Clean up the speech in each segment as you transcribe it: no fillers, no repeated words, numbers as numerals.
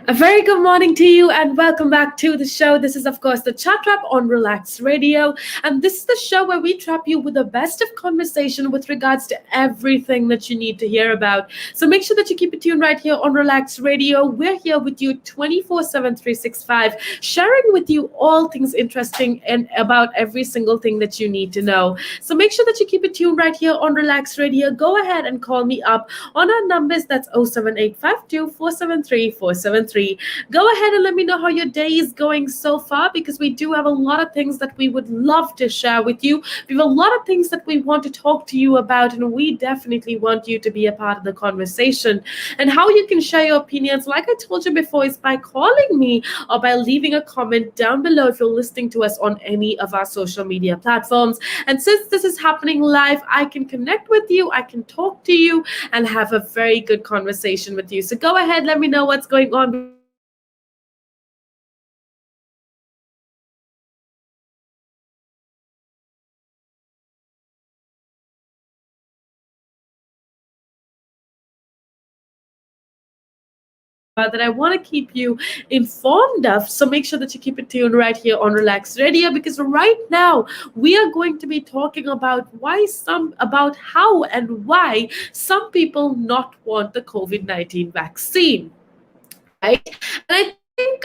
A very good morning to you and welcome back to the show. This is, of course, the Chat Wrap on Relax Radio. And this is the show where we trap you with the best of conversation with regards to everything that you need to hear about. So make sure that you keep it tuned right here on Relax Radio. We're here with you 24/7, 365, sharing with you all things interesting and about every single thing that you need to know. So make sure that you keep it tuned right here on Relax Radio. Go ahead and call me up on our numbers. That's 07852 473 473. Go ahead and let me know how your day is going so far because we do have a lot of things that we would love to share with you. We have a lot of things that we want to talk to you about, and we definitely want you to be a part of the conversation. And how you can share your opinions, like I told you before, is by calling me or by leaving a comment down below if you're listening to us on any of our social media platforms. And since this is happening live, I can connect with you, I can talk to you, and have a very good conversation with you. So go ahead, let me know what's going on because we do have a lot of things that we would love to share with you. And I know that a lot of you are actually staying that I want to keep you informed of. So make sure that you keep it tuned right here on Relax Radio because right now we are going to be talking about how and why some people not want the COVID-19 vaccine, right? And I think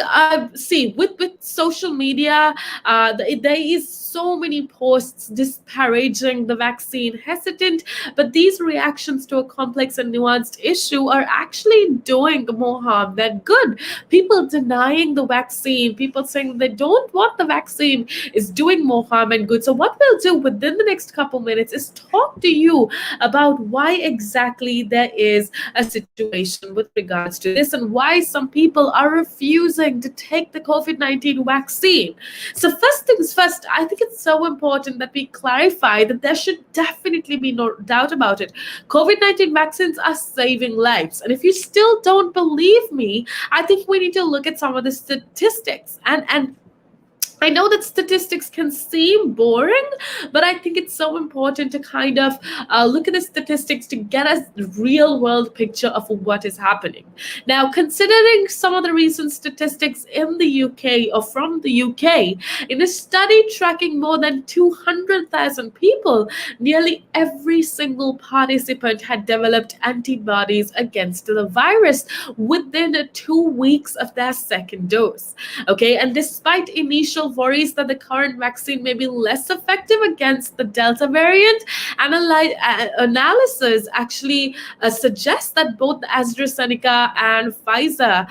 see with social media, there is so many posts disparaging the vaccine hesitant, but these reactions to a complex and nuanced issue are actually doing more harm than good. People denying the vaccine, people saying they don't want the vaccine, is doing more harm than good. So what we'll do within the next couple minutes is talk to you about why exactly there is a situation with regards to this and why some people are refusing to take the COVID-19 vaccine. So, first things first, I think it's so important that we clarify that there should definitely be no doubt about it. COVID-19 vaccines are saving lives. And if you still don't believe me, I think we need to look at some of the statistics. And I know that statistics can seem boring, but I think it's so important to kind of look at the statistics to get a real world picture of what is happening. Now, considering some of the recent statistics in the UK or from the UK, in a study tracking more than 200,000 people, nearly every single participant had developed antibodies against the virus within 2 weeks of their second dose. Okay, and despite initial worries that the current vaccine may be less effective against the Delta variant, analysis actually suggests that both the AstraZeneca and Pfizer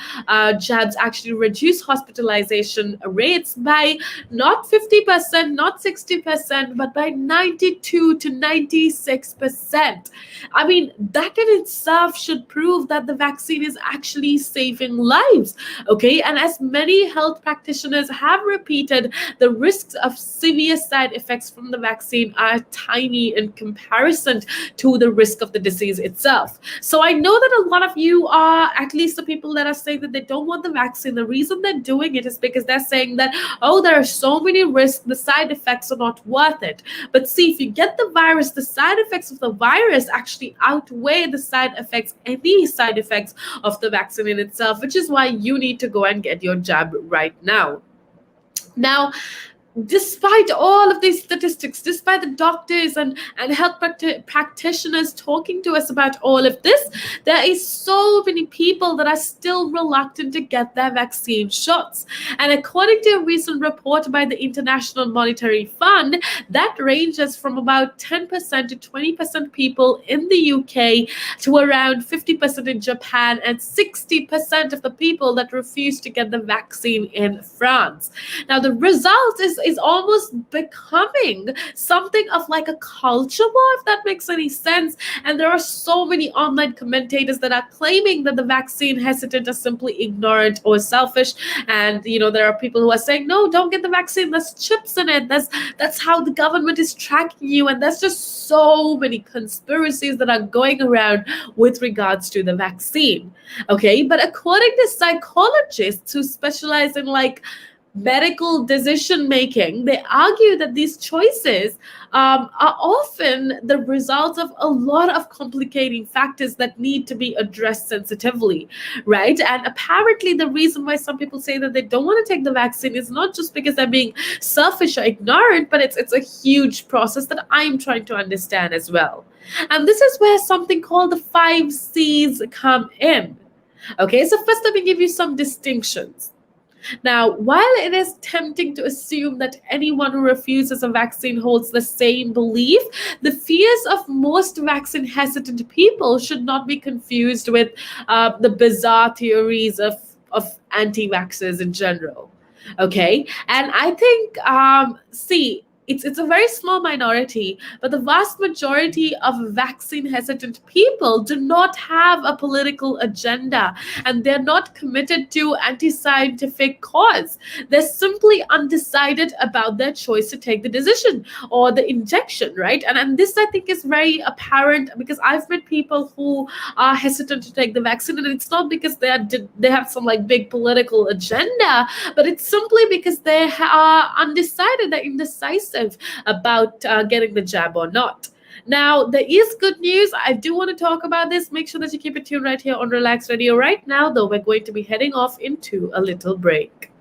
jabs actually reduce hospitalization rates by not 50%, not 60%, but by 92 to 96%. I mean, that in itself should prove that the vaccine is actually saving lives. Okay, and as many health practitioners have repeated, the risks of severe side effects from the vaccine are tiny in comparison to the risk of the disease itself. So I know that a lot of you are, at least the people that are saying that they don't want the vaccine, the reason they're doing it is because they're saying that, oh, there are so many risks, the side effects are not worth it. But see, if you get the virus, the side effects of the virus actually outweigh the any side effects of the vaccine in itself, which is why you need to go and get your jab right now. Now, despite all of these statistics, despite the doctors and health practitioners talking to us about all of this, there is so many people that are still reluctant to get their vaccine shots. And according to a recent report by the International Monetary Fund, that ranges from about 10% to 20% people in the UK to around 50% in Japan and 60% of the people that refuse to get the vaccine in France. Now, the result is almost becoming something of like a culture war, if that makes any sense. And there are so many online commentators that are claiming that the vaccine hesitant are simply ignorant or selfish. And there are people who are saying, no, don't get the vaccine, there's chips in it, that's how the government is tracking you. And there's just so many conspiracies that are going around with regards to the vaccine. Okay, but according to psychologists who specialize in medical decision making, they argue that these choices are often the result of a lot of complicating factors that need to be addressed sensitively, right? And apparently, the reason why some people say that they don't want to take the vaccine is not just because they're being selfish or ignorant, but it's a huge process that I'm trying to understand as well. And this is where something called the 5 C's come in. Okay, so first let me give you some distinctions. Now, while it is tempting to assume that anyone who refuses a vaccine holds the same belief, the fears of most vaccine hesitant people should not be confused with the bizarre theories of anti vaxxers in general. Okay, and I think, see, it's a very small minority, but the vast majority of vaccine hesitant people do not have a political agenda, and they're not committed to anti-scientific cause. They're simply undecided about their choice to take the decision or the injection, right? And this I think is very apparent because I've met people who are hesitant to take the vaccine, and it's not because they have some like big political agenda, but it's simply because they are undecided, they're indecisive about getting the jab or not. Now, there is good news. I do want to talk about this. Make sure that you keep it tuned right here on Relax Radio. Right now, though, we're going to be heading off into a little break.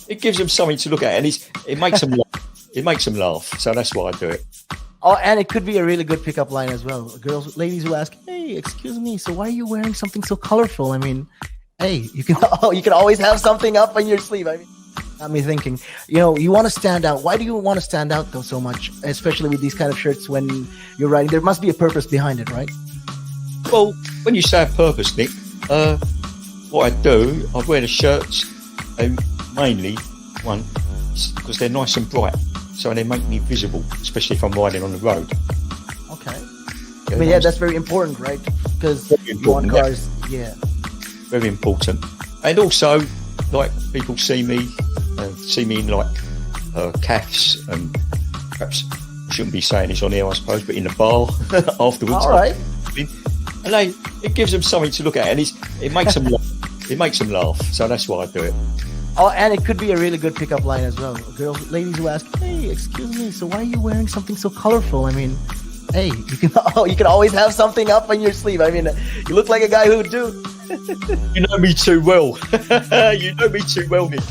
It gives them something to look at, and it makes them laugh. It makes them laugh. So that's why I do it. Oh, and it could be a really good pickup line as well. Ladies who ask, "Hey, excuse me, so why are you wearing something so colorful?" I mean, hey, you can always have something up on your sleeve. I mean, got me thinking. You want to stand out. Why do you want to stand out though so much, especially with these kind of shirts when you're riding? There must be a purpose behind it, right? Well, when you say a purpose, Nick, what I do, I wear the shirts mainly one because they're nice and bright, so they make me visible, especially if I'm riding on the road. Okay. Yeah, that's very important, right? Because you want cars, yeah. Very important. And also, like, people see me in like cafes, and perhaps I shouldn't be saying this on here, I suppose, but in the bar afterwards. All right. And it gives them something to look at, and it makes them laugh. It makes them laugh. So that's why I do it. Oh, and it could be a really good pickup line as well. Ladies who ask, "Hey, excuse me, so why are you wearing something so colorful?" I mean, hey, you can always have something up on your sleeve. I mean, you look like a guy who would do. You know me too well. You know me too well, Nick.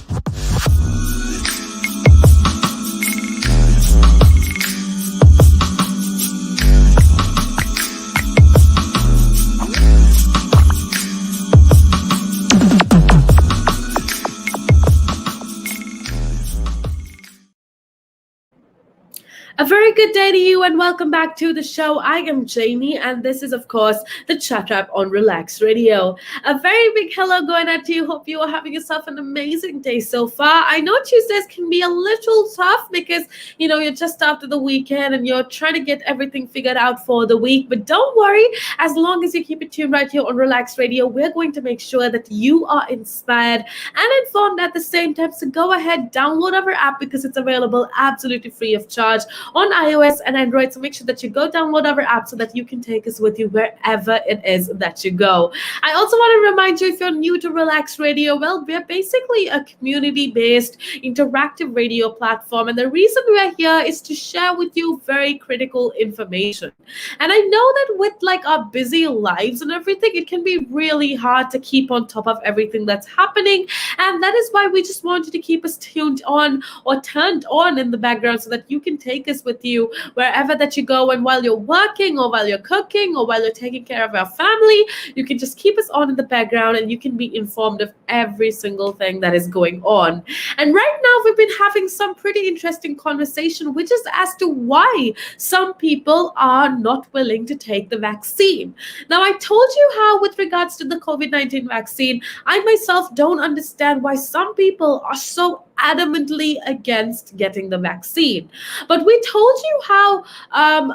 A very good day to you and welcome back to the show. I am Jaimmy and this is of course the Chat Wrap on Relax Radio. A very big hello going out to you. Hope you are having yourself an amazing day so far. I know Tuesdays can be a little tough because you're just after the weekend and you're trying to get everything figured out for the week. But don't worry, as long as you keep it tuned right here on Relax Radio, we're going to make sure that you are inspired and informed at the same time. So go ahead, download our app because it's available absolutely free of charge on iOS and Android. So make sure that you go download our app so that you can take us with you wherever it is that you go. I also want to remind you, if you're new to Relax Radio, well, we're basically a community-based interactive radio platform. And the reason we're here is to share with you very critical information. And I know that with like our busy lives and everything, it can be really hard to keep on top of everything that's happening. And that is why we just want you to keep us tuned on or turned on in the background so that you can take us with you wherever that you go. And while you're working or while you're cooking or while you're taking care of our family, you can just keep us on in the background and you can be informed of every single thing that is going on. And right now we've been having some pretty interesting conversation, which is as to why some people are not willing to take the vaccine. Now, I told you how with regards to the COVID-19 vaccine, I myself don't understand why some people are so adamantly against getting the vaccine. But we told you how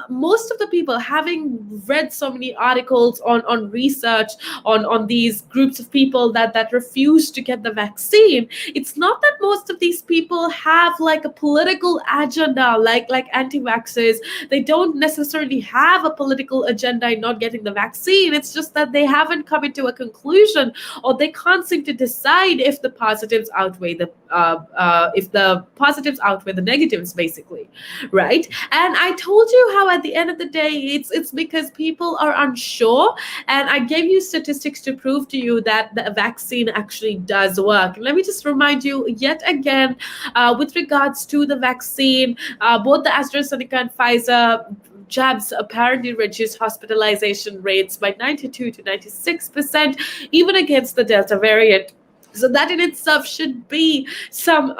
most of the people, having read so many articles on research on these groups of people that refuse to get the vaccine, it's not that most of these people have like a political agenda like anti-vaxxers. They don't necessarily have a political agenda in not getting the vaccine. It's just that they haven't come into a conclusion or they can't seem to decide if the positives outweigh the negatives, basically, right? And I told you how at the end of the day, it's because people are unsure, and I gave you statistics to prove to you that the vaccine actually does work. Let me just remind you yet again, with regards to the vaccine, both the AstraZeneca and Pfizer jabs apparently reduce hospitalization rates by 92 to 96%, even against the Delta variant. So that in itself should be some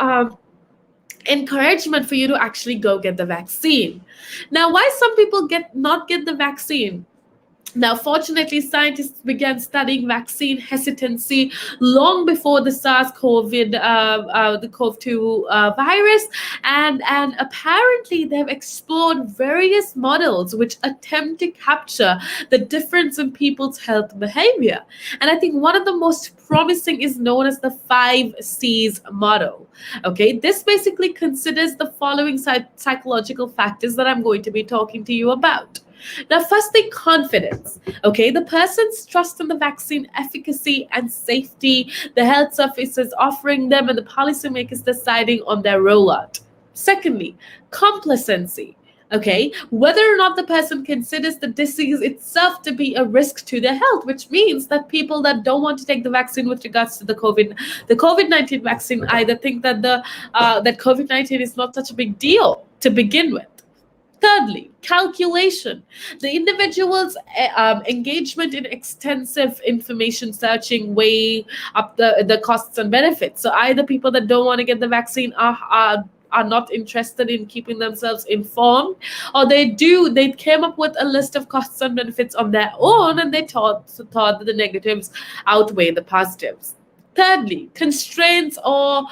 encouragement for you to actually go get the vaccine. Now, why some people not get the vaccine? Now, fortunately, scientists began studying vaccine hesitancy long before the the CoV-2 virus, and apparently they've explored various models which attempt to capture the difference in people's health behavior. And I think one of the most promising is known as the 5Cs model. Okay, this basically considers the following psychological factors that I'm going to be talking to you about. Now, firstly, confidence. Okay, the person's trust in the vaccine efficacy and safety, the health services offering them, and the policymakers deciding on their rollout. Secondly, complacency. Okay, whether or not the person considers the disease itself to be a risk to their health, which means that people that don't want to take the vaccine with regards to the COVID-19 vaccine either think that that COVID-19 is not such a big deal to begin with. Thirdly, calculation. The individual's engagement in extensive information searching weigh up the costs and benefits. So either people that don't want to get the vaccine are not interested in keeping themselves informed, or they came up with a list of costs and benefits on their own and they thought that the negatives outweigh the positives. Thirdly, constraints or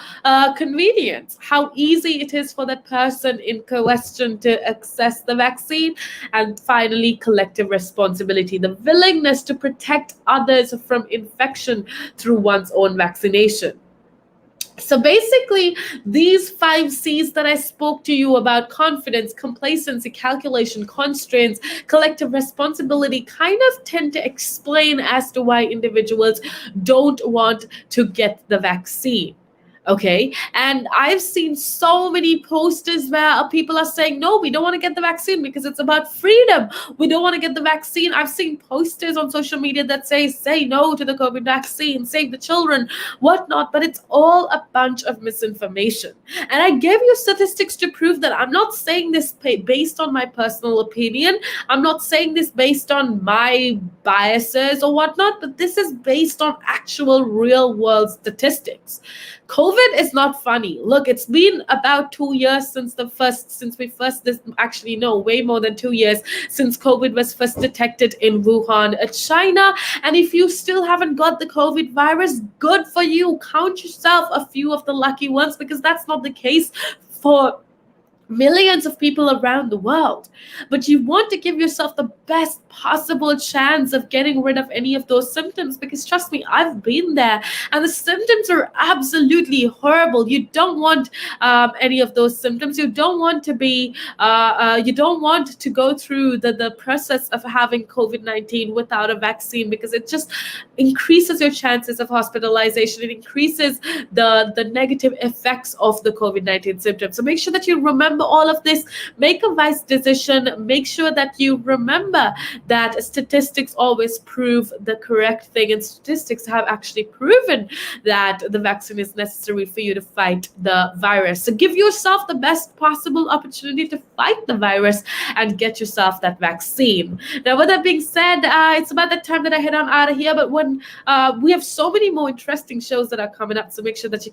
convenience, how easy it is for that person in question to access the vaccine. And finally, collective responsibility, the willingness to protect others from infection through one's own vaccination. So basically, these 5Cs that I spoke to you about, confidence, complacency, calculation, constraints, collective responsibility, kind of tend to explain as to why individuals don't want to get the vaccine. Okay, and I've seen so many posters where people are saying, no, we don't want to get the vaccine because it's about freedom. We don't want to get the vaccine. I've seen posters on social media that say no to the COVID vaccine, save the children, whatnot, but it's all a bunch of misinformation. And I gave you statistics to prove that. I'm not saying this based on my personal opinion. I'm not saying this based on my biases or whatnot, but this is based on actual real world statistics. COVID COVID is not funny. Look, it's been about 2 years since we first this actually no, way more than 2 years since COVID was first detected in Wuhan, China. And if you still haven't got the COVID virus, good for you. Count yourself a few of the lucky ones, because that's not the case for millions of people around the world. But you want to give yourself the best possible chance of getting rid of any of those symptoms, because trust me, I've been there, and the symptoms are absolutely horrible. You don't want any of those symptoms. You don't want to go through the process of having COVID-19 without a vaccine, because it just increases your chances of hospitalization. It increases the negative effects of the COVID-19 symptoms. So make sure that you remember all of this. Make a wise decision. Make sure that you remember that statistics always prove the correct thing, and statistics have actually proven that the vaccine is necessary for you to fight the virus. So give yourself the best possible opportunity to fight the virus and get yourself that vaccine. Now, with that being said, it's about that time that I head on out of here. But when we have so many more interesting shows that are coming up, so make sure that you